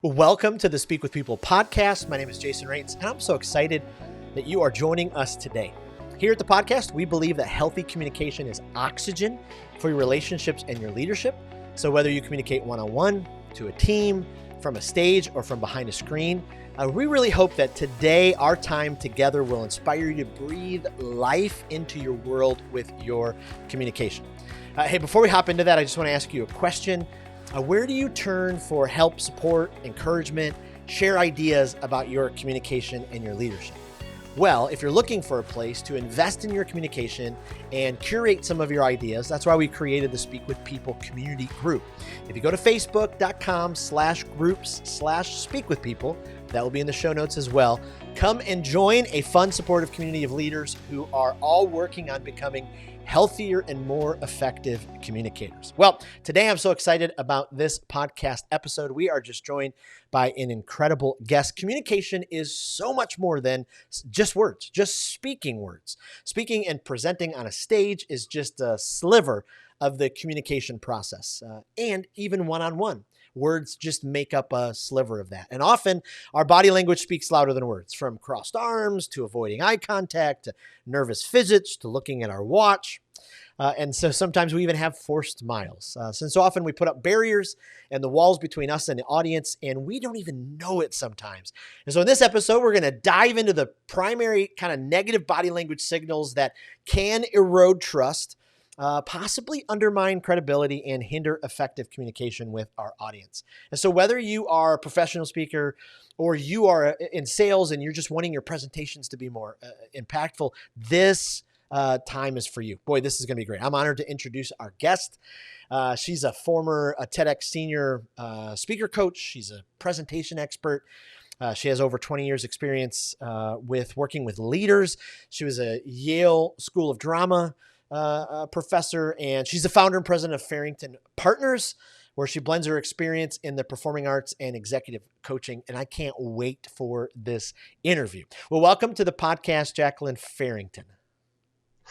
Welcome to the Speak with People podcast. My name is Jason Raitz, and I'm so excited that you are joining us today. Here at the podcast, we believe that healthy communication is oxygen for your relationships and your leadership. So whether you communicate one-on-one, to a team, from a stage, or from behind a screen, we really hope that today our time together will inspire you to breathe life into your world with your communication. Hey, before we hop into that, I just want to ask you a question. Where do you turn for help, support, encouragement, share ideas about your communication and your leadership? Well, if you're looking for a place to invest in your communication and curate some of your ideas, that's why we created the Speak with People community group. If you go to facebook.com/groups/speak with people, that will be in the show notes as well. Come and join a fun, supportive community of leaders who are all working on becoming healthier and more effective communicators. Well, today I'm so excited about this podcast episode. We are just joined by an incredible guest. Communication is so much more than just words, just speaking words. Speaking and presenting on a stage is just a sliver of the communication process, and even one-on-one. Words just make up a sliver of that. And often our body language speaks louder than words, from crossed arms to avoiding eye contact, to nervous fidgets, to looking at our watch. And so sometimes we even have forced smiles. Since so often we put up barriers and the walls between us and the audience, and we don't even know it sometimes. And so in this episode, we're going to dive into the primary kind of negative body language signals that can erode trust, possibly undermine credibility, and hinder effective communication with our audience. And so whether you are a professional speaker or you are in sales and you're just wanting your presentations to be more impactful, this time is for you. Boy, this is going to be great. I'm honored to introduce our guest. She's a former TEDx Senior Speaker Coach. She's a presentation expert. She has over 20 years experience with working with leaders. She was a Yale School of Drama professor, and she's the founder and president of Farrington Partners, where she blends her experience in the performing arts and executive coaching. And I can't wait for this interview. Well, welcome to the podcast, Jacqueline Farrington.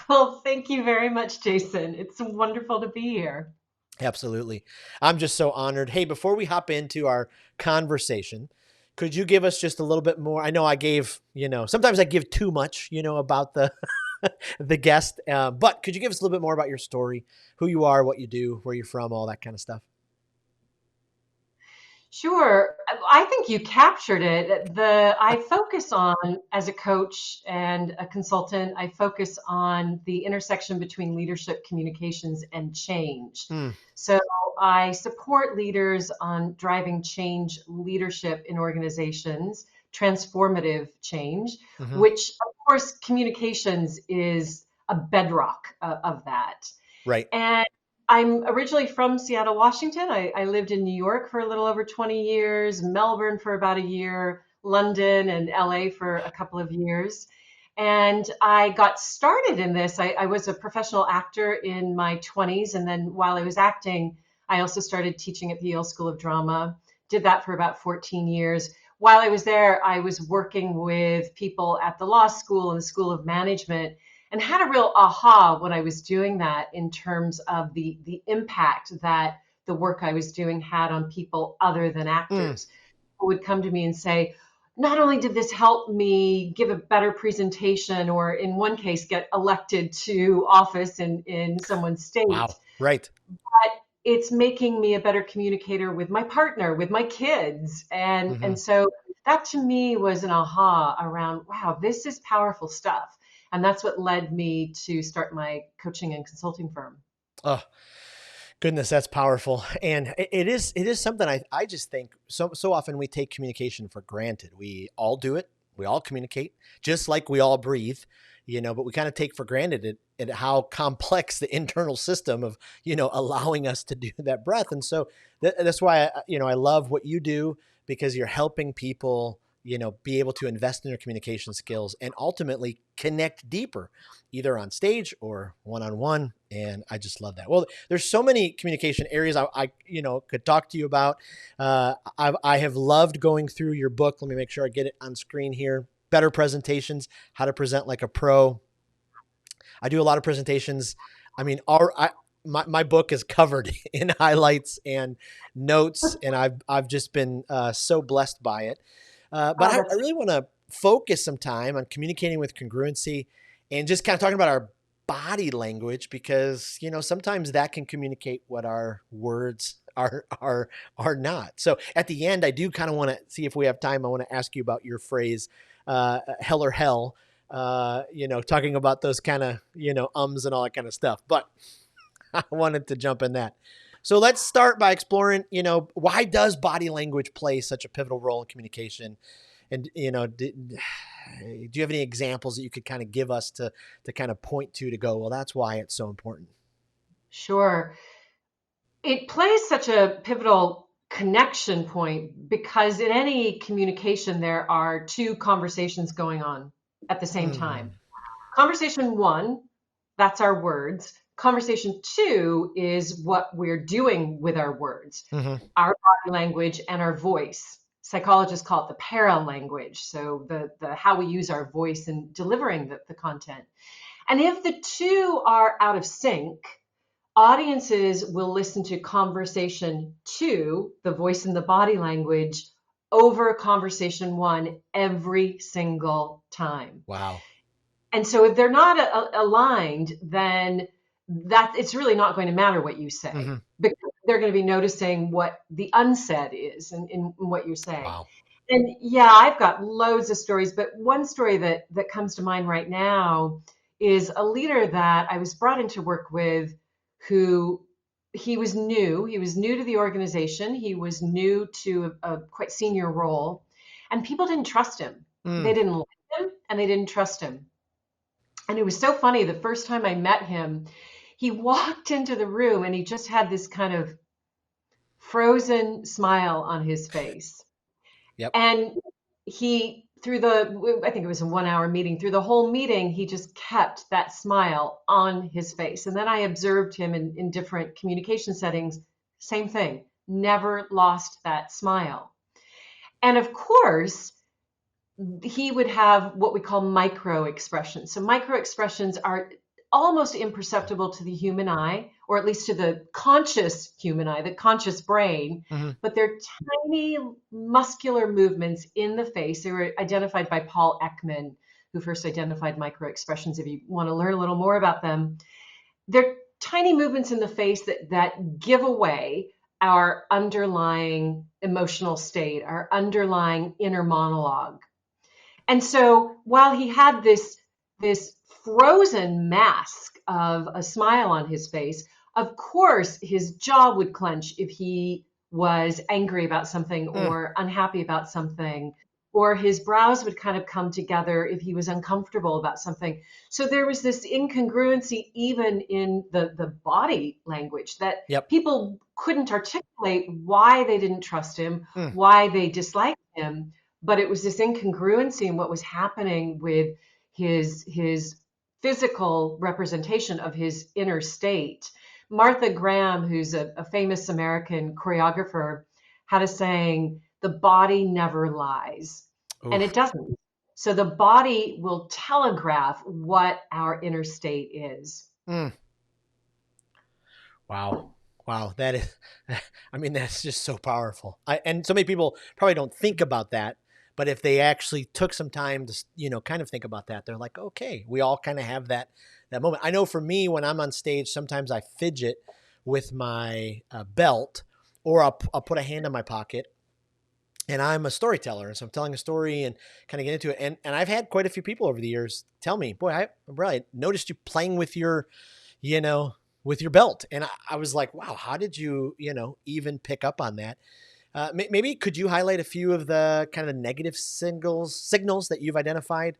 Well, thank you very much, Jason. It's wonderful to be here. Absolutely. I'm just so honored. Hey, before we hop into our conversation, could you give us just a little bit more? I know I gave, sometimes I give too much, about the the guest, but could you give us a little bit more about your story, who you are, what you do, where you're from, all that kind of stuff? Sure. I think you captured it. I focus on, as a coach and a consultant, I focus on the intersection between leadership, communications, and change. So I support leaders on driving change leadership in organizations, transformative change, which of course communications is a bedrock of that. Right. And I'm originally from Seattle, Washington. I lived in New York for a little over 20 years, Melbourne for about a year, London and LA for a couple of years. And I got started in this. I was a professional actor in my 20s. And then while I was acting, I also started teaching at the Yale School of Drama. Did that for about 14 years. While I was there, I was working with people at the law school and the School of Management, and had a real aha when I was doing that in terms of the impact that the work I was doing had on people other than actors. People would come to me and say, not only did this help me give a better presentation, or in one case, get elected to office in someone's state. Wow. Right. But it's making me a better communicator with my partner, with my kids. And so that to me was an aha around, wow, this is powerful stuff. And that's what led me to start my coaching and consulting firm. Oh, goodness, that's powerful. And it is something I just think so often we take communication for granted. We all do it. We all communicate, just like we all breathe, but we kind of take for granted it how complex the internal system of, allowing us to do that breath. And so that's why, I love what you do, because you're helping people, be able to invest in their communication skills and ultimately connect deeper, either on stage or one-on-one. And I just love that. Well, there's so many communication areas I could talk to you about. I have loved going through your book. Let me make sure I get it on screen here. Better Presentations, How to Present Like a Pro. I do a lot of presentations. I mean, my book is covered in highlights and notes, and I've just been so blessed by it. But Oh, I that's really want to focus some time on communicating with congruency and just kind of talking about our body language, because sometimes that can communicate what our words are not. So at the end, I do kind of want to see if we have time. I want to ask you about your phrase, hell or hell. Talking about those kind of ums and all that kind of stuff. But I wanted to jump in that. So let's start by exploring, why does body language play such a pivotal role in communication? And, do you have any examples that you could kind of give us to kind of point to go, well, that's why it's so important? sure. It plays such a pivotal connection point because in any communication, there are two conversations going on at the same Mm, time. Conversation one, that's our words. Conversation two is what we're doing with our words, mm-hmm. our body language and our voice. Psychologists call it the para language. So the how we use our voice in delivering the content. And if the two are out of sync, audiences will listen to conversation two, the voice and the body language, over conversation one every single time. Wow. And so if they're not aligned, then that it's really not going to matter what you say, Mm-hmm. because they're going to be noticing what the unsaid is in what you're saying. Wow. And yeah, I've got loads of stories, but one story that comes to mind right now is a leader that I was brought in to work with, who he was new. He was new to the organization. He was new to a quite senior role, and people didn't trust him. They Mm. didn't like him, and they didn't trust him. And it was so funny. The first time I met him, he walked into the room and he just had this kind of frozen smile on his face. Yep. And I think it was a 1 hour meeting, through the whole meeting, he just kept that smile on his face. And then I observed him in different communication settings, same thing, never lost that smile. And of course, he would have what we call micro expressions. So micro expressions are almost imperceptible to the human eye, or at least to the conscious human eye, the conscious brain, Mm-hmm. but they're tiny muscular movements in the face. They were identified by Paul Ekman, who first identified micro expressions. If you want to learn a little more about them, they're tiny movements in the face that give away our underlying emotional state, our underlying inner monologue. And so while he had this frozen mask of a smile on his face, of course his jaw would clench if he was angry about something Mm. or unhappy about something, or his brows would kind of come together if he was uncomfortable about something. So there was this incongruency even in the body language, that Yep. people couldn't articulate why they didn't trust him, Mm. why they disliked him, but it was this incongruency in what was happening with his physical representation of his inner state. Martha Graham, who's a famous American choreographer, had a saying, the body never lies. And Oof. it doesn't. So the body will telegraph what our inner state is. Mm. Wow. Wow. That is, I mean, that's just so powerful. And so many people probably don't think about that, but if they actually took some time to, kind of think about that, they're like, okay, we all kind of have that moment. I know for me, when I'm on stage, sometimes I fidget with my belt, or I'll put a hand in my pocket, and I'm a storyteller. And so I'm telling a story and kind of get into it. And I've had quite a few people over the years tell me, boy, I really noticed you playing with you know, with your belt. And I was like, wow, how did you, even pick up on that? Maybe could you highlight a few of the kind of negative signals that you've identified,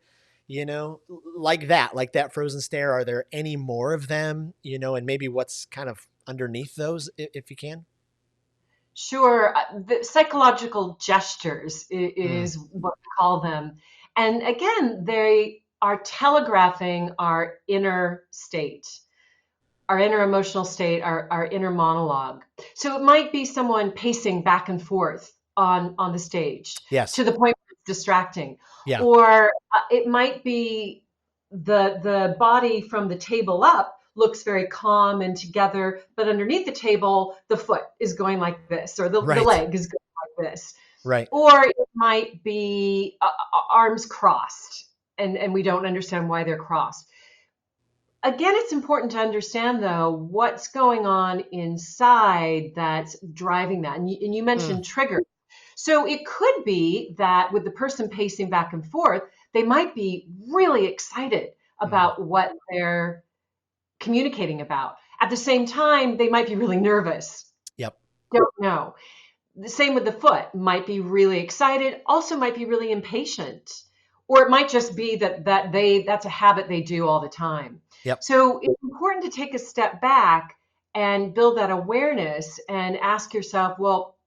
like that frozen stare? Are there any more of them, and maybe what's kind of underneath those, if you can? Sure. The psychological gestures Mm. is what we call them. And again, they are telegraphing our inner state, our inner emotional state, our inner monologue. So it might be someone pacing back and forth on the stage Yes. to the point where it's distracting. Yeah. Or it might be the body from the table up looks very calm and together, but underneath the table, the foot is going like this, or the Right. leg is going like this. Right. Or it might be arms crossed, and we don't understand why they're crossed. Again, it's important to understand, though, what's going on inside that's driving that. And you mentioned triggers. So it could be that with the person pacing back and forth, they might be really excited about what they're communicating about. At the same time, they might be really nervous. Yep. Don't know. The same with the foot, might be really excited, also might be really impatient. Or it might just be that's a habit they do all the time. Yep. So it's important to take a step back and build that awareness and ask yourself, well,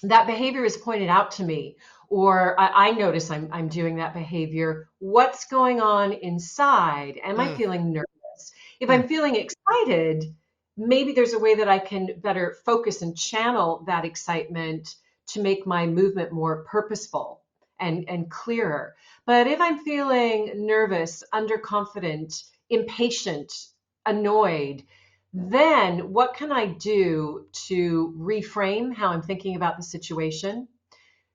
that behavior is pointed out to me, or I notice I'm doing that behavior. What's going on inside? Am I feeling nervous? If I'm feeling excited, maybe there's a way that I can better focus and channel that excitement to make my movement more purposeful and clearer. But if I'm feeling nervous, underconfident, impatient, annoyed, then what can I do to reframe how I'm thinking about the situation,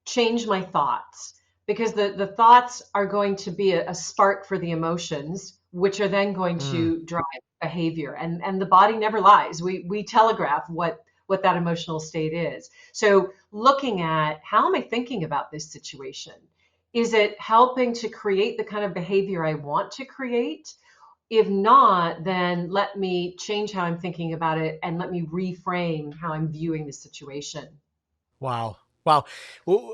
change my thoughts? Because the thoughts are going to be a spark for the emotions, which are then going to drive behavior. And the body never lies. We telegraph what that emotional state is. So looking at, how am I thinking about this situation? Is it helping to create the kind of behavior I want to create? If not, then let me change how I'm thinking about it and let me reframe how I'm viewing the situation. Wow. Wow. Well,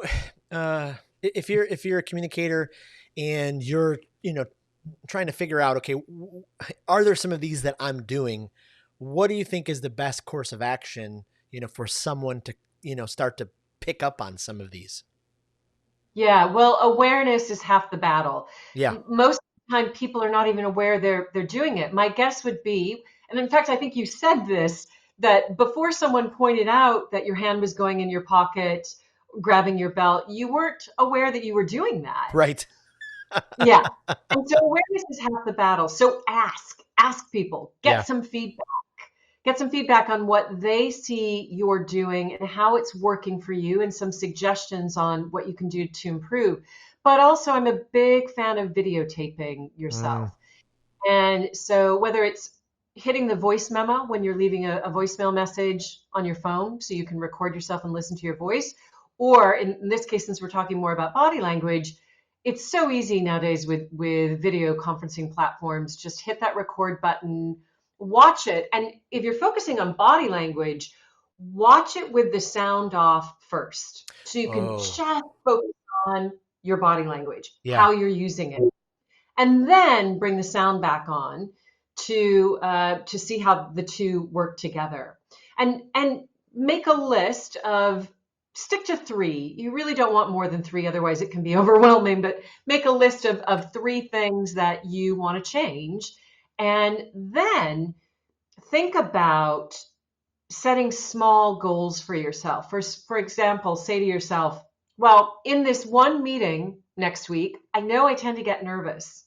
if you're a communicator and you're, trying to figure out, okay, are there some of these that I'm doing? What do you think is the best course of action, for someone to, start to pick up on some of these? Yeah, well, awareness is half the battle. Yeah. Most of the time, people are not even aware they're doing it. My guess would be, and in fact, I think you said this, that before someone pointed out that your hand was going in your pocket, grabbing your belt, you weren't aware that you were doing that. Right. Yeah. And so awareness is half the battle. So ask people, Yeah. get some feedback on what they see you're doing and how it's working for you, and some suggestions on what you can do to improve. But also, I'm a big fan of videotaping yourself. And so whether it's hitting the voice memo when you're leaving a voicemail message on your phone so you can record yourself and listen to your voice, or in this case, since we're talking more about body language, it's so easy nowadays with video conferencing platforms. Just hit that record button, watch it. And if you're focusing on body language, watch it with the sound off first. So you can just focus on your body language, Yeah. how you're using it. And then bring the sound back on to see how the two work together. And make a list of, stick to 3. You really don't want more than 3, otherwise it can be overwhelming, but make a list of 3 things that you want to change. And then think about setting small goals for yourself. For example, say to yourself, well, in this one meeting next week, I know I tend to get nervous.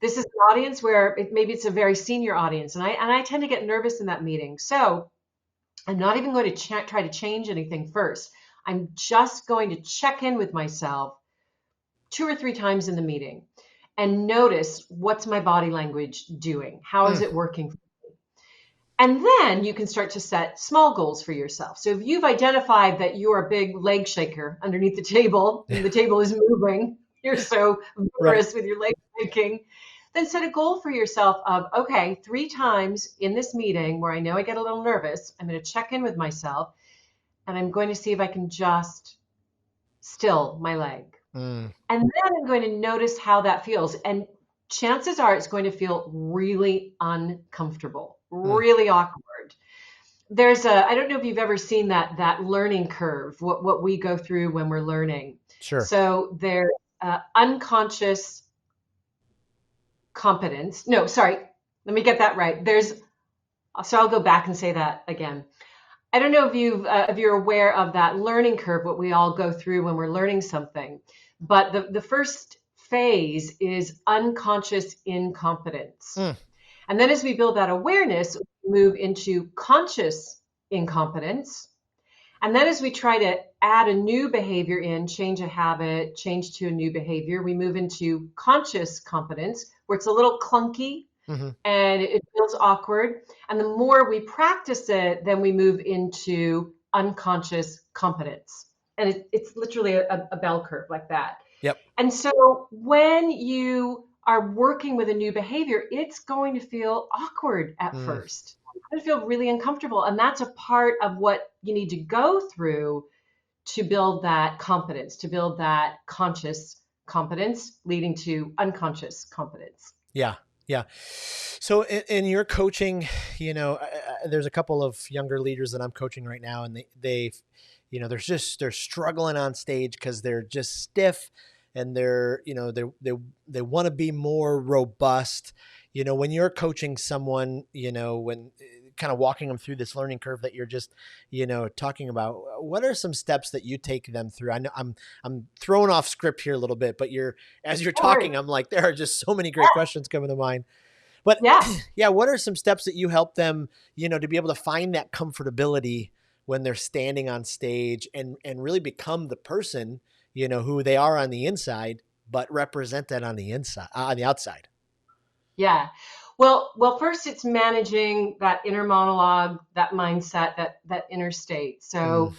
This is an audience where maybe it's a very senior audience, and I tend to get nervous in that meeting. So I'm not even going to try to change anything first. I'm just going to check in with myself 2 or 3 times in the meeting and notice, what's my body language doing? How is it working? And then you can start to set small goals for yourself. So if you've identified that you're a big leg shaker underneath the table and the table is moving, you're so vigorous with your leg shaking, then set a goal for yourself of, okay, 3 times in this meeting where I know I get a little nervous, I'm going to check in with myself and I'm going to see if I can just still my leg. And then I'm going to notice how that feels. And chances are it's going to feel really uncomfortable, really awkward. There's I don't know if you've ever seen that learning curve, what we go through when we're learning. Sure. So there's unconscious competence. No, sorry, let me get that right. So I'll go back and say that again. I don't know if you're aware of that learning curve, what we all go through when we're learning something. But the first phase is unconscious incompetence. And then as we build that awareness, we move into conscious incompetence. And then as we try to add a new behavior in, change a habit, change to a new behavior, we move into conscious competence, where it's a little clunky and it feels awkward. And the more we practice it, then we move into unconscious competence. And it's literally a bell curve like that. Yep. And so when you are working with a new behavior, it's going to feel awkward at first. It's going to feel really uncomfortable. And that's a part of what you need to go through to build that competence, to build that conscious competence, leading to unconscious competence. Yeah. Yeah. So in your coaching, there's a couple of younger leaders that I'm coaching right now, and they're struggling on stage because they're just stiff, and they want to be more robust. When you're coaching someone, when kind of walking them through this learning curve that you're just, talking about, what are some steps that you take them through? I know I'm throwing off script here a little bit, but as you're talking, I'm like, there are just so many great questions coming to mind. But yeah, what are some steps that you help them, to be able to find that comfortability when they're standing on stage and really become the person, who they are on the inside, but represent that on the outside? Yeah. Well, first it's managing that inner monologue, that mindset, that inner state. So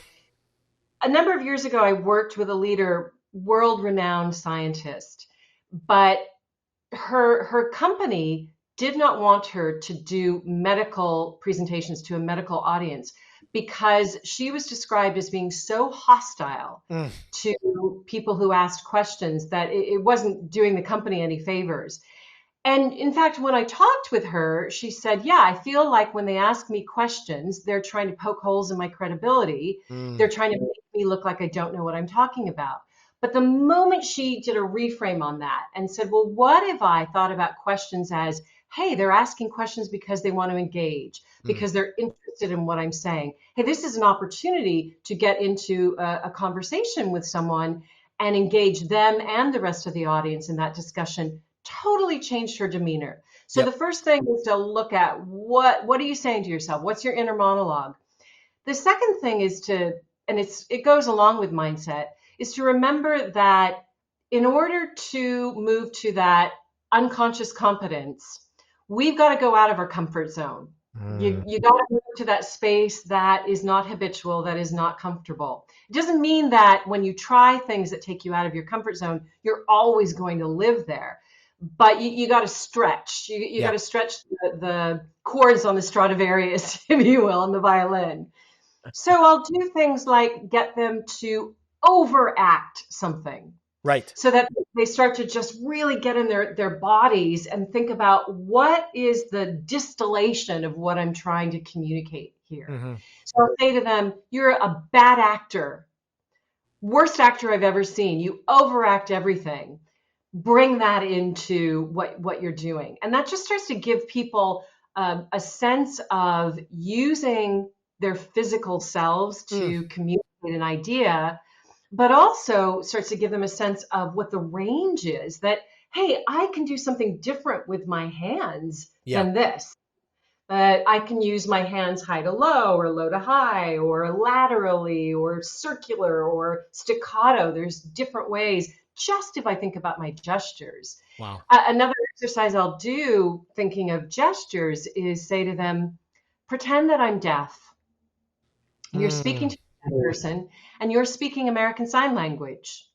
a number of years ago, I worked with a leader, world-renowned scientist, but her company did not want her to do medical presentations to a medical audience because she was described as being so hostile to people who asked questions that it wasn't doing the company any favors. And in fact, when I talked with her, she said, yeah, I feel like when they ask me questions, they're trying to poke holes in my credibility. They're trying to make me look like I don't know what I'm talking about. But the moment she did a reframe on that and said, well, what if I thought about questions as, hey, they're asking questions because they want to engage, because they're interested in what I'm saying. Hey, this is an opportunity to get into a conversation with someone and engage them and the rest of the audience in that discussion. Totally changed her demeanor. So the first thing is to look at what are you saying to yourself? What's your inner monologue? The second thing is and it goes along with mindset, is to remember that in order to move to that unconscious competence, we've got to go out of our comfort zone. You got to move to that space that is not habitual, that is not comfortable. It doesn't mean that when you try things that take you out of your comfort zone, you're always going to live there. But you got to stretch. You got to stretch the chords on the Stradivarius, if you will, on the violin. So I'll do things like get them to overact something. Right. So that they start to just really get in their bodies and think about what is the distillation of what I'm trying to communicate here. So I'll say to them, you're a bad actor. Worst actor I've ever seen. You overact everything. Bring that into what you're doing. And that just starts to give people a sense of using their physical selves to communicate an idea, but also starts to give them a sense of what the range is, that, hey, I can do something different with my hands than this. I can use my hands high to low or low to high or laterally or circular or staccato. There's different ways. Just if I think about my gestures. Wow. Another exercise I'll do thinking of gestures is say to them, pretend that I'm deaf. You're speaking to a person and you're speaking American Sign Language.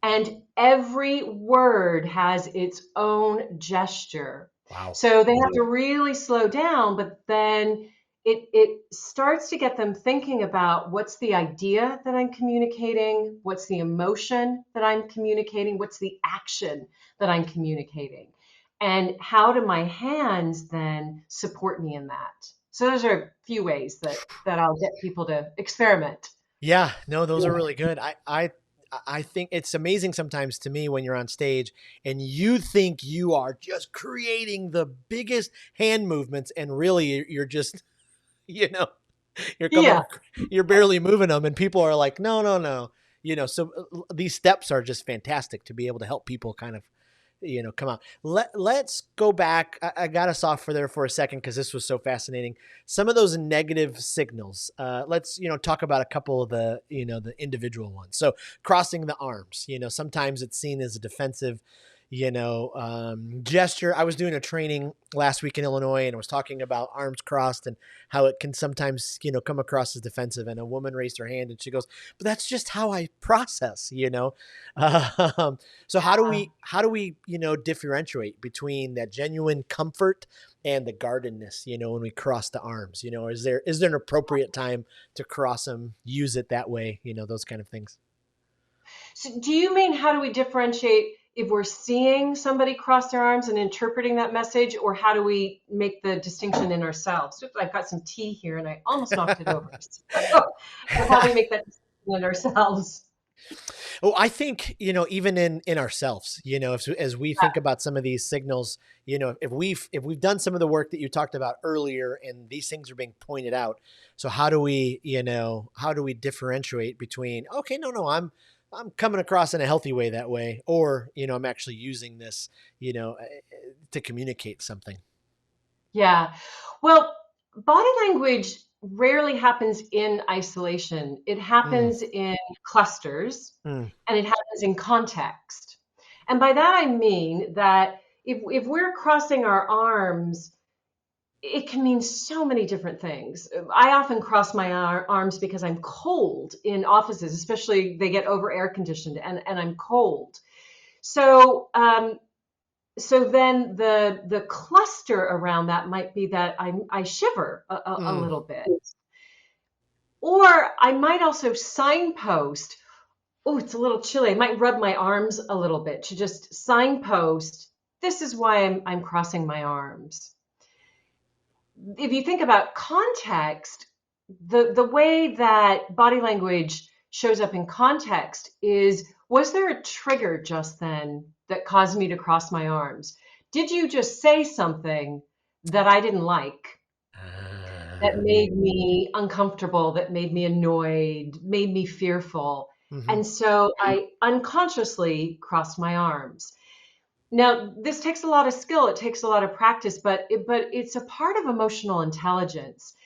And every word has its own gesture. Wow. So they have to really slow down, but then it starts to get them thinking about what's the idea that I'm communicating, what's the emotion that I'm communicating, what's the action that I'm communicating, and how do my hands then support me in that? So those are a few ways that I'll get people to experiment. Yeah, no, those are really good. I think it's amazing sometimes to me when you're on stage and you think you are just creating the biggest hand movements and really you're just, you're barely moving them and people are like, no. So these steps are just fantastic to be able to help people kind of come out. Let's go back. I got us off for there for a second because this was so fascinating. Some of those negative signals. Let's talk about a couple of the individual ones. So crossing the arms. Sometimes it's seen as a defensive gesture. I was doing a training last week in Illinois and I was talking about arms crossed and how it can sometimes, come across as defensive. And a woman raised her hand and she goes, but that's just how I process, So how do we, differentiate between that genuine comfort and the guardedness, when we cross the arms, is there an appropriate time to cross them, use it that way, those kind of things? So do you mean how do we differentiate if we're seeing somebody cross their arms and interpreting that message, or how do we make the distinction in ourselves? Oops, I've got some tea here and I almost knocked it over. So how do we make that distinction in ourselves? Oh, I think, even in ourselves, as we think about some of these signals, if we've done some of the work that you talked about earlier and these things are being pointed out. So how do we differentiate between, okay, no, I'm coming across in a healthy way that way, or, I'm actually using this, to communicate something. Yeah. Well, body language rarely happens in isolation. It happens in clusters and it happens in context. And by that, I mean that if we're crossing our arms, it can mean so many different things. I often cross my arms because I'm cold in offices, especially they get over air conditioned and I'm cold. So, so then the cluster around that might be that I shiver a little bit. Or I might also signpost, oh, it's a little chilly. I might rub my arms a little bit to just signpost, this is why I'm crossing my arms. If you think about context, the way that body language shows up in context is, was there a trigger just then that caused me to cross my arms? Did you just say something that I didn't like, that made me uncomfortable, that made me annoyed, made me fearful? And so I unconsciously crossed my arms. Now, this takes a lot of skill. It takes a lot of practice, but it's a part of emotional intelligence.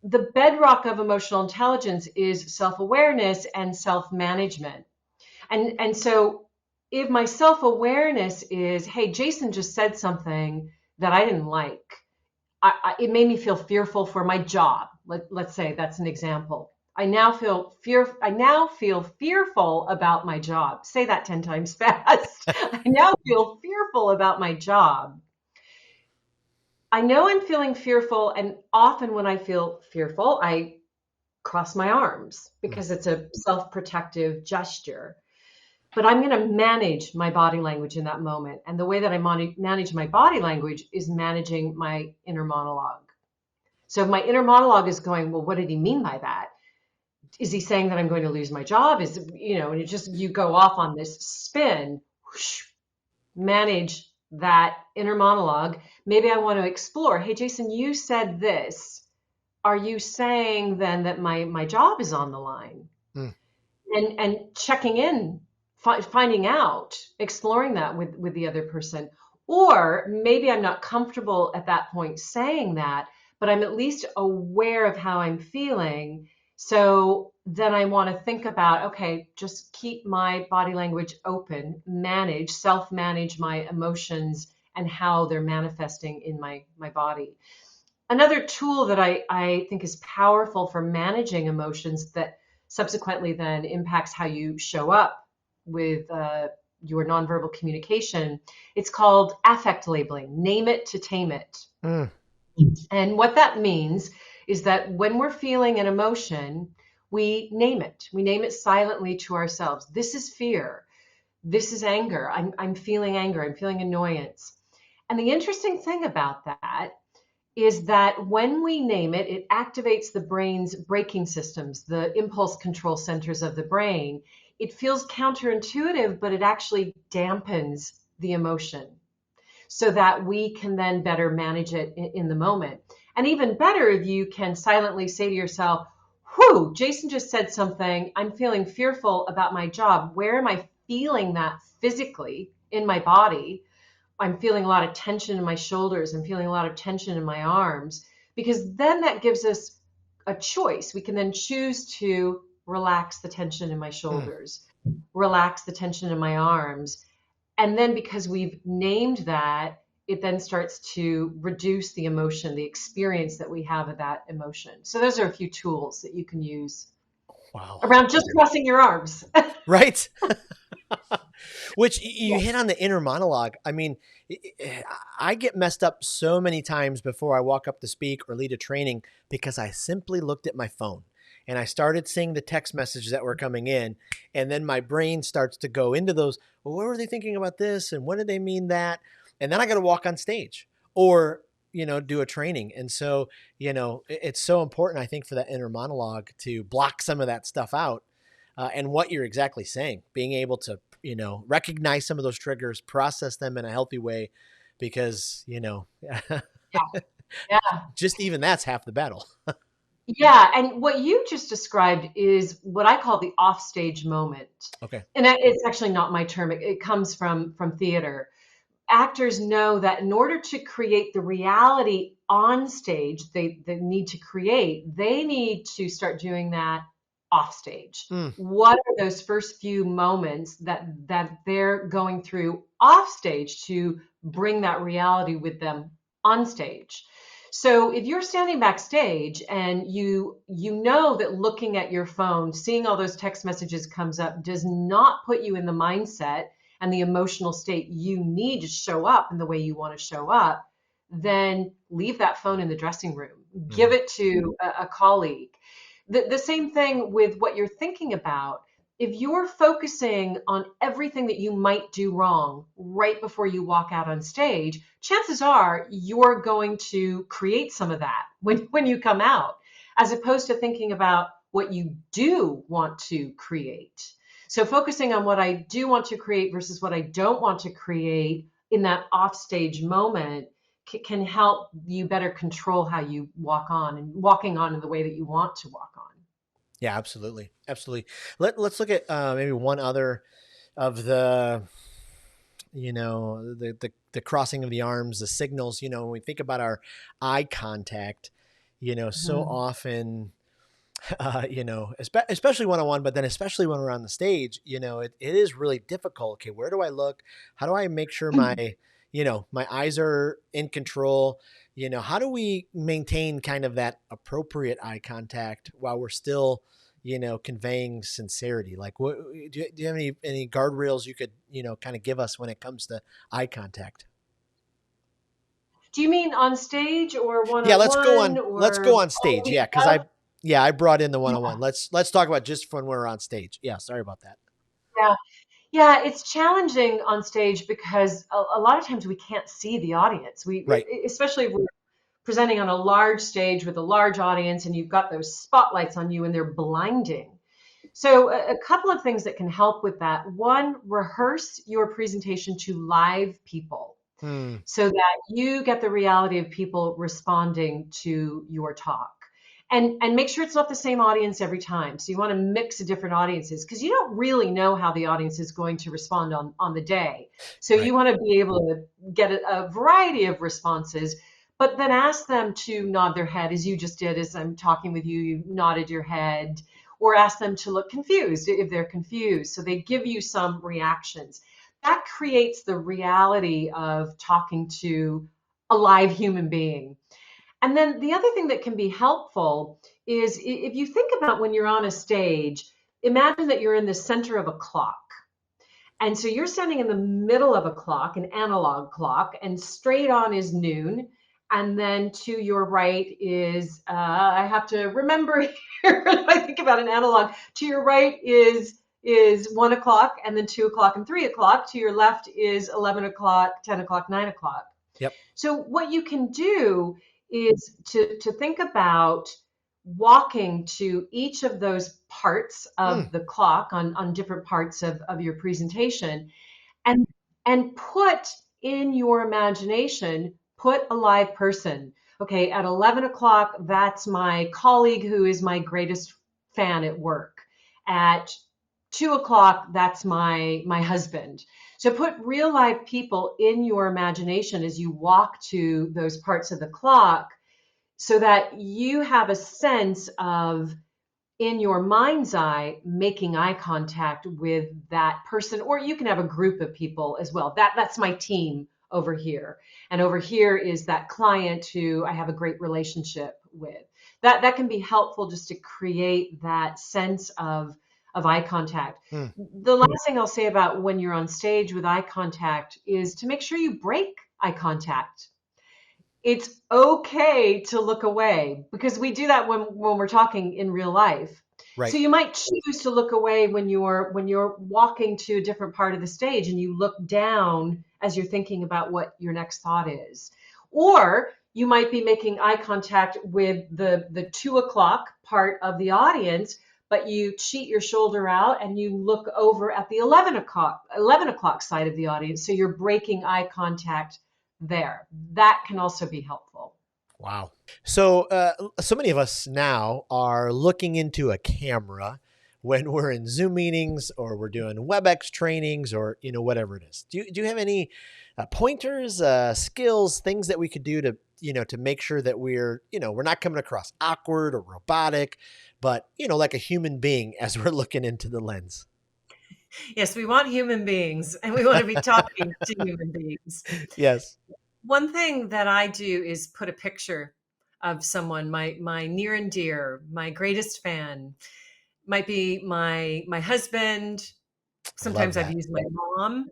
The bedrock of emotional intelligence is self-awareness and self-management. And so if my self-awareness is, hey, Jason just said something that I didn't like, it made me feel fearful for my job. Let's say that's an example. I now feel fearful about my job. Say that 10 times fast. I now feel fearful about my job. I know I'm feeling fearful, and often when I feel fearful, I cross my arms because it's a self-protective gesture. But I'm going to manage my body language in that moment. And the way that I manage my body language is managing my inner monologue. So if my inner monologue is going, well, what did he mean by that? Is he saying that I'm going to lose my job? And you go off on this spin, whoosh, manage that inner monologue. Maybe I want to explore, hey, Jason, you said this. Are you saying then that my job is on the line? And checking in, finding out, exploring that with the other person. Or maybe I'm not comfortable at that point saying that, but I'm at least aware of how I'm feeling. So then I want to think about, okay, just keep my body language open, self-manage my emotions and how they're manifesting in my body. Another tool that I think is powerful for managing emotions that subsequently then impacts how you show up with your nonverbal communication, it's called affect labeling. Name it to tame it. And what that means is that when we're feeling an emotion, we name it. We name it silently to ourselves. This is fear. This is anger. I'm feeling anger. I'm feeling annoyance. And the interesting thing about that is that when we name it, it activates the brain's braking systems, the impulse control centers of the brain. It feels counterintuitive, but it actually dampens the emotion so that we can then better manage it in the moment. And even better, if you can silently say to yourself, whew, Jason just said something. I'm feeling fearful about my job. Where am I feeling that physically in my body. I'm feeling a lot of tension in my shoulders. I'm feeling a lot of tension in my arms, because then that gives us a choice. We can then choose to relax the tension in my shoulders, relax the tension in my arms. And then because we've named that, it then starts to reduce the emotion, the experience that we have of that emotion. So those are a few tools that you can use Wow. around just crossing your arms. Right. Which you hit Yes. on the inner monologue. I mean, I get messed up so many times before I walk up to speak or lead a training because I simply looked at my phone and I started seeing the text messages that were coming in. And then my brain starts to go into those, well, what were they thinking about this? And what did they mean that? And then I got to walk on stage or, do a training. And so, it's so important, I think, for that inner monologue to block some of that stuff out. And what you're exactly saying, being able to, recognize some of those triggers, process them in a healthy way, because, Yeah. Yeah. just even that's half the battle. Yeah. And what you just described is what I call the offstage moment. Okay. And it's actually not my term. It comes from theater. Actors know that in order to create the reality on stage they need to create, they need to start doing that off stage. Mm. What are those first few moments that they're going through off stage to bring that reality with them on stage? So if you're standing backstage and you know that looking at your phone, seeing all those text messages comes up does not put you in the mindset and the emotional state you need to show up in the way you want to show up, then leave that phone in the dressing room. Give it to a colleague. The same thing with what you're thinking about. If you're focusing on everything that you might do wrong right before you walk out on stage, chances are you're going to create some of that when you come out, as opposed to thinking about what you do want to create. So focusing on what I do want to create versus what I don't want to create in that offstage moment can help you better control how you walk on and walking on in the way that you want to walk on. Yeah, absolutely. Absolutely. Let's look at maybe one other of the, the crossing of the arms, the signals, when we think about our eye contact, so Mhm. often, especially one-on-one, but then especially when we're on the stage, it is really difficult. Okay, where do I look? How do I make sure my eyes are in control? How do we maintain kind of that appropriate eye contact while we're still, conveying sincerity? Like, what do you have any guardrails you could, kind of give us when it comes to eye contact? Do you mean on stage or Yeah, let's go one-on-one on. Let's go or on all stage. the Yeah, because above? I brought in the one-on-one. Yeah, Let's talk about just when we're on stage. Yeah, sorry about that. yeah. Yeah, it's challenging on stage because a lot of times we can't see the audience. Right. Especially if we're presenting on a large stage with a large audience and you've got those spotlights on you and they're blinding. So a couple of things that can help with that. One, rehearse your presentation to live people Hmm. so that you get the reality of people responding to your talk. And make sure it's not the same audience every time. So you want to mix different audiences because you don't really know how the audience is going to respond on the day. So Right. you want to be able to get a variety of responses, but then ask them to nod their head as you just did as I'm talking with you, you nodded your head, or ask them to look confused if they're confused. So they give you some reactions. That creates the reality of talking to a live human being. And then the other thing that can be helpful is if you think about when you're on a stage, imagine that you're in the center of a clock. And so you're standing in the middle of a clock, an analog clock, and straight on is noon. And then to your right is, I have to remember here, if I think about an analog, to your right is 1 o'clock, and then 2 o'clock and 3 o'clock. To your left is 11 o'clock, 10 o'clock, 9 o'clock. Yep. So what you can do is to think about walking to each of those parts Hmm. of the clock on different parts of your presentation and and put in your imagination, put a live person. Okay, at 11 o'clock, that's my colleague who is my greatest fan at work. At 2 o'clock, that's my husband. So put real live people in your imagination as you walk to those parts of the clock so that you have a sense of, in your mind's eye, making eye contact with that person, or you can have a group of people as well. That's my team over here. And over here is that client who I have a great relationship with. That can be helpful just to create that sense of eye contact. Mm. The last thing I'll say about when you're on stage with eye contact is to make sure you break eye contact. It's okay to look away because we do that when we're talking in real life. So Right. you might choose to look away when you're walking to a different part of the stage and you look down as you're thinking about what your next thought is. Or you might be making eye contact with the 2 o'clock part of the audience, but you cheat your shoulder out and you look over at the 11 o'clock side of the audience. So you're breaking eye contact there. That can also be helpful. Wow. So, so many of us now are looking into a camera when we're in Zoom meetings or we're doing WebEx trainings or, whatever it is. Do you have any pointers, skills, things that we could do to, to make sure that we're not coming across awkward or robotic, but, like a human being as we're looking into the lens? Yes, we want human beings and we want to be talking to human beings. Yes. One thing that I do is put a picture of someone, my near and dear, my greatest fan, might be my husband. I love Sometimes I've that. used my mom.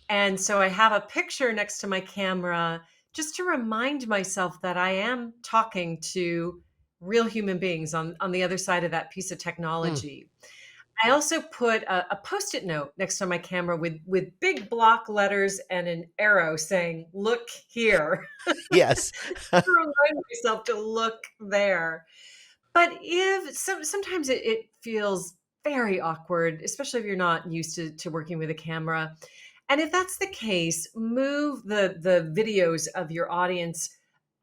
And so I have a picture next to my camera just to remind myself that I am talking to real human beings on the other side of that piece of Mm. technology. I also put a post-it note next to my camera with big block letters and an arrow saying, "Look here," Yes. to remind myself to look there. But if sometimes it feels very awkward, especially if you're not used to working with a camera. And if that's the case, move the videos of your audience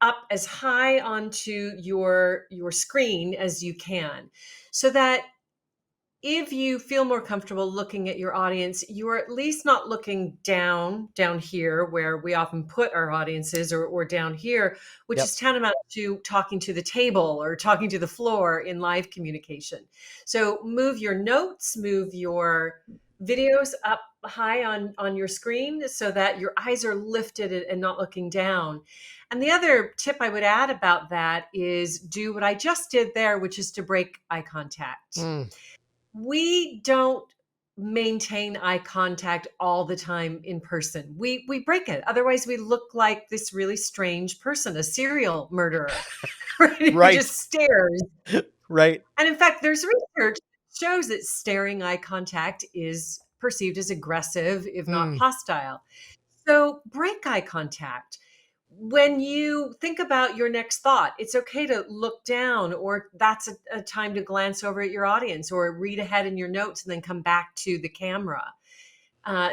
up as high onto your screen as you can, so that if you feel more comfortable looking at your audience, you are at least not looking down here where we often put our audiences, or down here, which Yep. is tantamount to talking to the table or talking to the floor in live communication. So move your notes, move your videos up high on your screen so that your eyes are lifted and not looking down. And the other tip I would add about that is do what I just did there, which is to break eye contact. Mm. We don't maintain eye contact all the time in person. We break it. Otherwise, we look like this really strange person, a serial murderer, right? Who Right. just stares. Right. And in fact, there's research that shows that staring eye contact is perceived as aggressive, if not Mm. hostile. So break eye contact. When you think about your next thought, it's okay to look down, or that's a time to glance over at your audience or read ahead in your notes and then come back to the camera.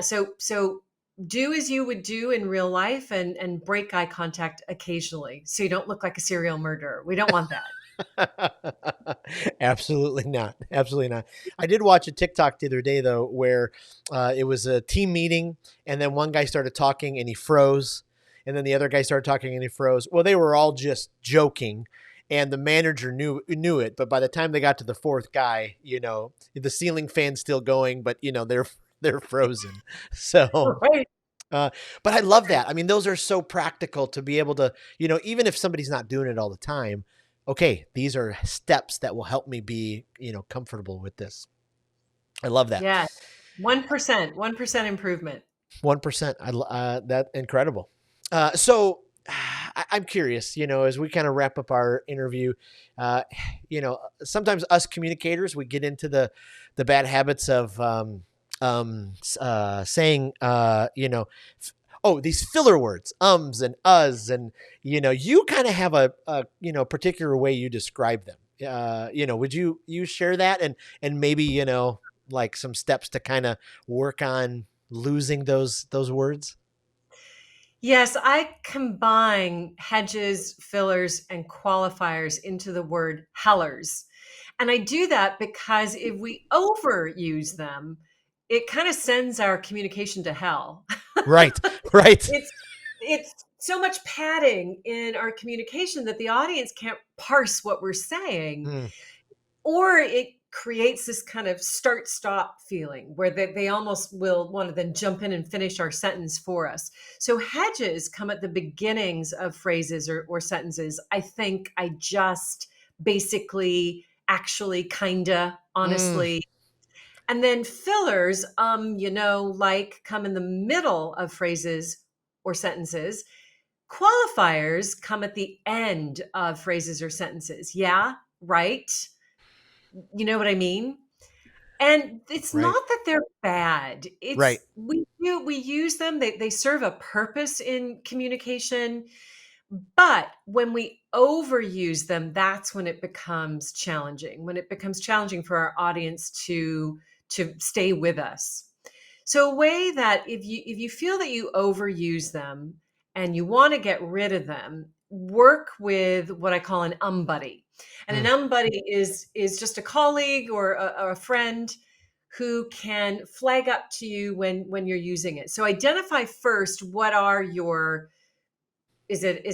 So do as you would do in real life and break eye contact occasionally so you don't look like a serial murderer. We don't want that. Absolutely not. Absolutely not. I did watch a TikTok the other day though, where it was a team meeting, and then one guy started talking and he froze, and then the other guy started talking and he froze. Well, they were all just joking, and the manager knew it. But by the time they got to the fourth guy, the ceiling fan's still going, but they're frozen. So. Right. Uh, but I love that. I mean, those are so practical to be able to, even if somebody's not doing it all the time, okay, these are steps that will help me be, comfortable with this. I love that. Yeah. 1% improvement. 1%. That incredible. So I'm curious, as we kind of wrap up our interview, sometimes us communicators, we get into the bad habits of, saying, these filler words, ums and uhs, and you kind of have a particular way you describe them. Would you share that and maybe like some steps to kind of work on losing those words? Yes, I combine hedges, fillers, and qualifiers into the word hellers. And I do that because if we overuse them, it kind of sends our communication to hell. Right. Right. It's so much padding in our communication that the audience can't parse what we're saying, Mm, or it creates this kind of start stop feeling where they almost will want to then jump in and finish our sentence for us. So hedges come at the beginnings of phrases or sentences. I think I just basically, actually, kinda, mm, honestly. And then fillers, like, come in the middle of phrases or sentences. Qualifiers come at the end of phrases or sentences. Yeah, right. You know what I mean? And it's right. not that they're bad. Right. It's we use them. They serve a purpose in communication, but when we overuse them, that's when it becomes challenging. When it becomes challenging for our audience to stay with us. So a way that if you feel that you overuse them and you want to get rid of them, work with what I call an buddy. And Mm, an buddy is just a colleague or a friend who can flag up to you when you're using it. So identify first what are your is it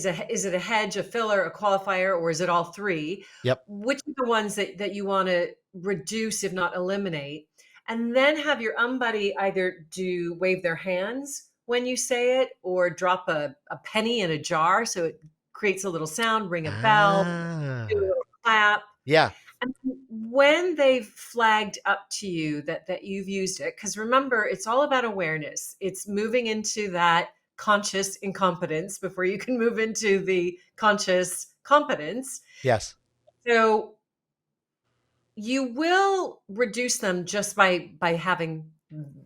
a hedge, a filler, a qualifier, or is it all three? yep. Which are the ones that you want to reduce, if not eliminate? And then have your buddy either do wave their hands when you say it, or drop a penny in a jar so it creates a little sound, ring a bell, do a Ah, little clap. yeah. And when they've flagged up to you that you've used it, because remember, it's all about awareness. It's moving into that conscious incompetence before you can move into the conscious competence. Yes. So you will reduce them just by having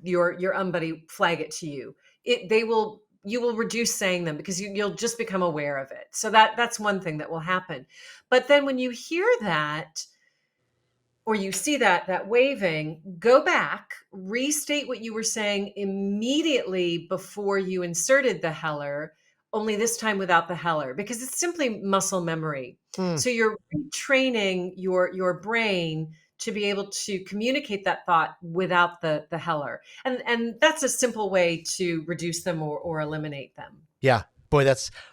your buddy flag it to you. You will reduce saying them because you'll just become aware of it. So that's one thing that will happen. But then when you hear that, or you see that waving, go back, restate what you were saying immediately before you inserted the heller, only this time without the heller, because it's simply muscle memory. Mm, So you're retraining your brain to be able to communicate that thought without the heller. And that's a simple way to reduce them or eliminate them. yeah. Boy,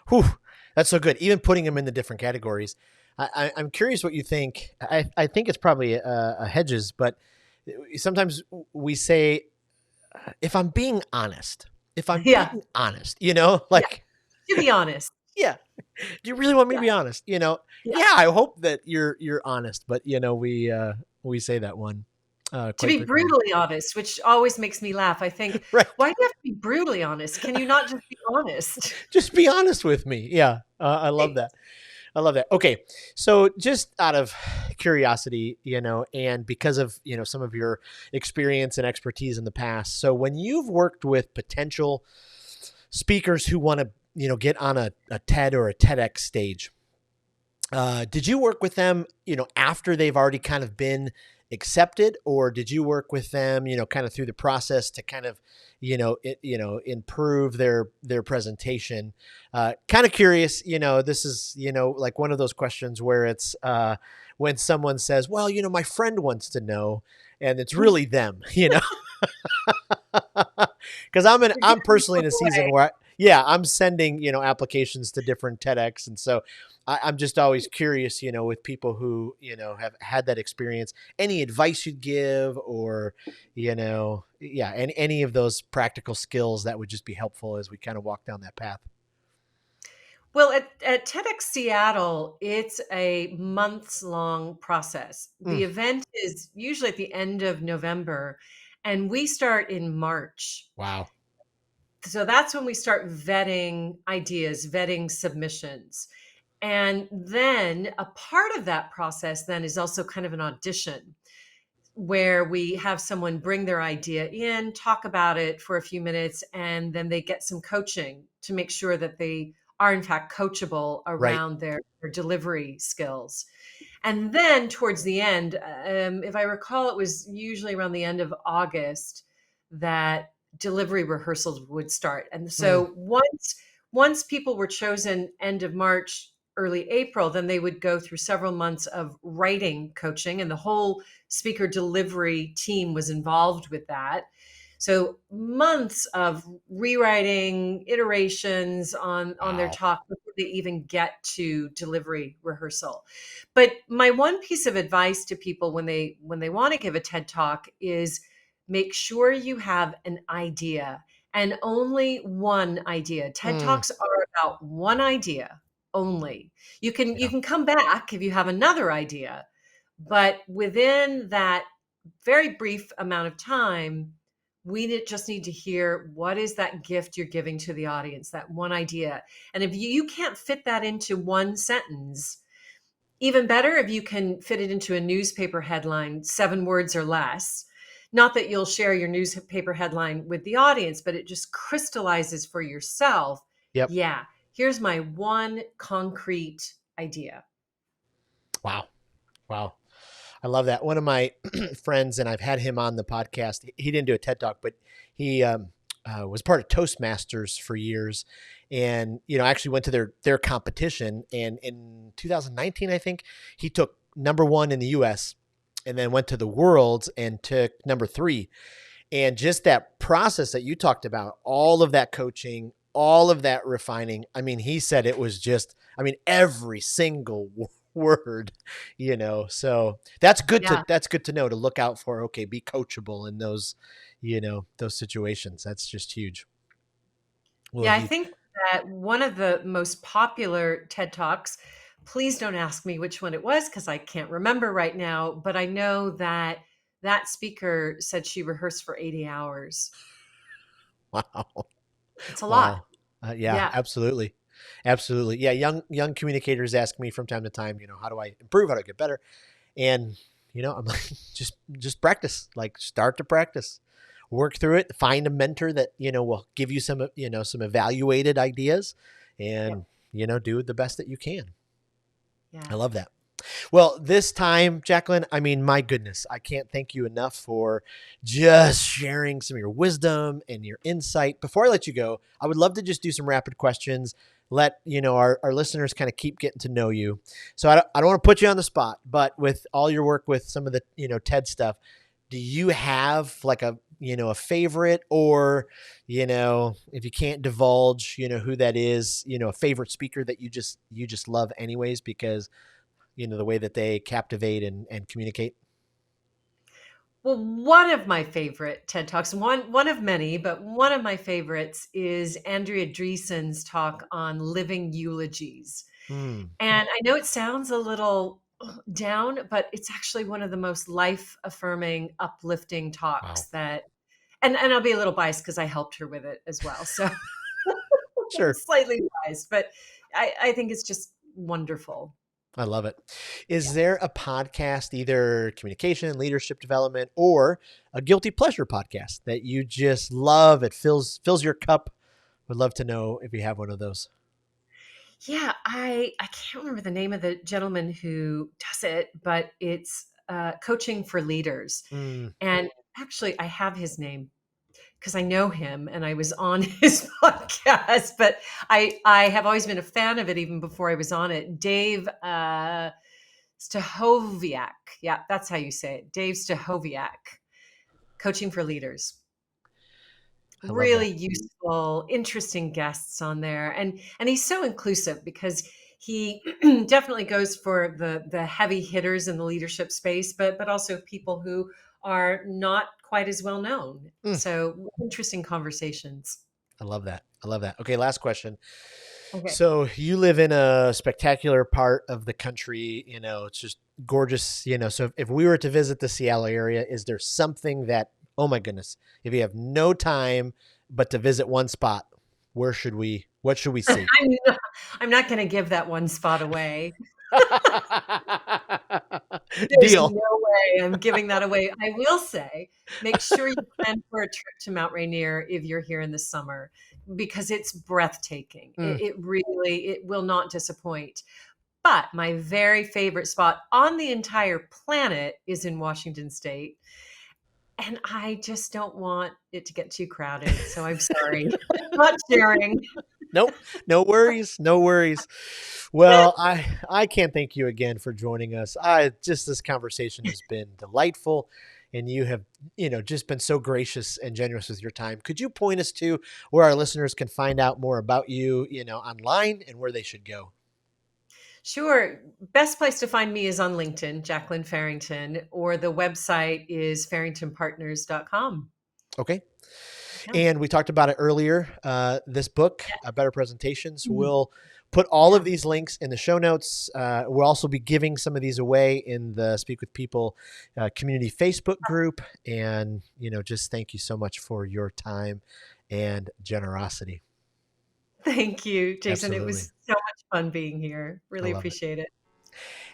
whew, that's so good. Even putting them in the different categories. I'm curious what you think. I think it's probably a hedges, but sometimes we say, if I'm Yeah. being honest, Yeah. like, To be honest. yeah, do you really want me to Yeah. be honest? Yeah. Yeah, I hope that you're honest, but we say that one To quite be frequently. brutally honest, which always makes me laugh. I think, Right. why do you have to be brutally honest? Can you not just be honest? Just be honest with me. Yeah. I love Right. that. I love that. Okay. So just out of curiosity, and because of, some of your experience and expertise in the past. So when you've worked with potential speakers who want to, get on a TED or a TEDx stage, did you work with them, after they've already kind of been accepted, or did you work with them, kind of through the process to kind of, improve their presentation? Kind of curious, this is, like one of those questions where it's when someone says, well, my friend wants to know, and it's really them, because You're I'm giving personally in yourself a season away. where I'm sending applications to different TEDx, and so I'm just always curious, with people who have had that experience. Any advice you'd give, or yeah, any of those practical skills that would just be helpful as we kind of walk down that path. Well, at TEDx Seattle, it's a months long process. Mm, The event is usually at the end of November, and we start in March. wow. So that's when we start vetting ideas, vetting submissions. And then a part of that process then is also kind of an audition where we have someone bring their idea in, talk about it for a few minutes, and then they get some coaching to make sure that they are in fact coachable Right. around their delivery skills. And then towards the end, if I recall, it was usually around the end of August that delivery rehearsals would start. And Mm, so once people were chosen end of March, early April, then they would go through several months of writing coaching, and the whole speaker delivery team was involved with that. So months of rewriting, iterations on their Wow. talk before they even get to delivery rehearsal. But my one piece of advice to people when they want to give a TED talk is make sure you have an idea, and only one idea. TED Mm, Talks are about one idea only. You yeah. can come back if you have another idea, but within that very brief amount of time, just need to hear what is that gift you're giving to the audience, that one idea. And if you can't fit that into one sentence, even better if you can fit it into a newspaper headline, 7 words or less. Not that you'll share your newspaper headline with the audience, but it just crystallizes for yourself. Yep. Yeah, here's my one concrete idea. Wow. Wow. I love that. One of my friends, and I've had him on the podcast. He didn't do a TED talk, but he was part of Toastmasters for years, and actually went to their competition. And in 2019, I think he took number one in the U.S. and then went to the Worlds and took number three. And just that process that you talked about, all of that coaching, all of that refining. I mean, he said it was just, every single word, so Yeah. that's good to know, to look out for. Okay, be coachable in those situations. That's just huge. Well, Yeah, I he, think that one of the most popular TED Talks, please don't ask me which one it was because I can't remember right now, but I know that that speaker said she rehearsed for 80 hours. wow. It's a lot. Wow. Yeah, Yeah. absolutely. Absolutely. Yeah. Young communicators ask me from time to time, how do I improve? How do I get better? And, I'm like, just practice, like start to practice, work through it, find a mentor that, will give you some evaluated ideas, Yeah. and, do the best that you can. I Yeah. love that. Well, this time, Jacqueline, my goodness, I can't thank you enough for just sharing some of your wisdom and your insight. Before I let you go, I would love to just do some rapid questions. Let our listeners kind of keep getting to know you. So I don't want to put you on the spot, but with all your work with some of the TED stuff, do you have like a favorite, or if you can't divulge who that is, a favorite speaker that you just love anyways because the way that they captivate and communicate? Well, one of my favorite TED Talks, one of many, but one of my favorites is Andrea Dreesen's talk on living eulogies. Mm, And I know it sounds a little down, but it's actually one of the most life affirming, uplifting talks wow. that, and I'll be a little biased because I helped her with it as well. So Sure. slightly biased, but I think it's just wonderful. I love it. Yeah. Is there a podcast, either communication, leadership development, or a guilty pleasure podcast that you just love? It fills your cup. Would love to know if you have one of those. Yeah, I can't remember the name of the gentleman who does it, but it's coaching for leaders. Mm, And actually, I have his name because I know him and I was on his podcast. But I have always been a fan of it even before I was on it. Dave Stahoviak, yeah, that's how you say it. Dave Stahoviak, coaching for leaders. I love Really that. useful, interesting guests on there, and he's so inclusive because he definitely goes for the heavy hitters in the leadership space, but also people who are not quite as well known. Mm, So interesting conversations. I love that. I love that. Okay, last question. Okay. So you live in a spectacular part of the country. It's just gorgeous. So if we were to visit the Seattle area, is there something that, oh my goodness, if you have no time but to visit one spot, what should we see? I'm not, I'm not going to give that one spot away. There's Deal. no way I'm giving that away. I will say, make sure you plan for a trip to Mount Rainier if you're here in the summer, because it's breathtaking. Mm, It will not disappoint. But my very favorite spot on the entire planet is in Washington State. And I just don't want it to get too crowded. So I'm sorry. Not sharing. Nope. No worries. No worries. Well, I can't thank you again for joining us. This conversation has been delightful, and you have, just been so gracious and generous with your time. Could you point us to where our listeners can find out more about you, online, and where they should go? Sure. Best place to find me is on LinkedIn, Jacqueline Farrington, or the website is farringtonpartners.com. Okay. Yeah. And we talked about it earlier. This book, Better Presentations, Mhm. will put all of Yeah. these links in the show notes. We'll also be giving some of these away in the Speak with People community Facebook group. And, just thank you so much for your time and generosity. Thank you, Jason. It Absolutely. was so much fun being here. I Really love it. appreciate it.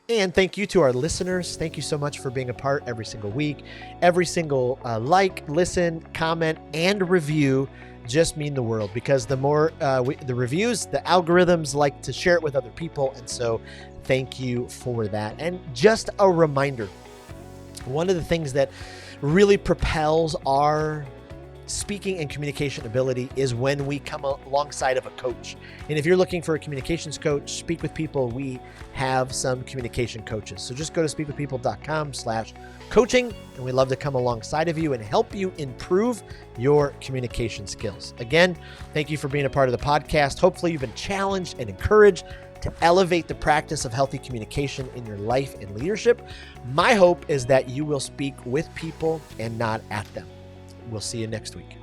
And thank you to our listeners. Thank you so much for being a part every single week. Every single like, listen, comment, and review just mean the world, because the more the reviews, the algorithms like to share it with other people. And so thank you for that. And just a reminder, one of the things that really propels our speaking and communication ability is when we come alongside of a coach. And if you're looking for a communications coach, Speak with People, we have some communication coaches. So just go to speakwithpeople.com/coaching, and we'd love to come alongside of you and help you improve your communication skills. Again, thank you for being a part of the podcast. Hopefully you've been challenged and encouraged to elevate the practice of healthy communication in your life and leadership. My hope is that you will speak with people and not at them. We'll see you next week.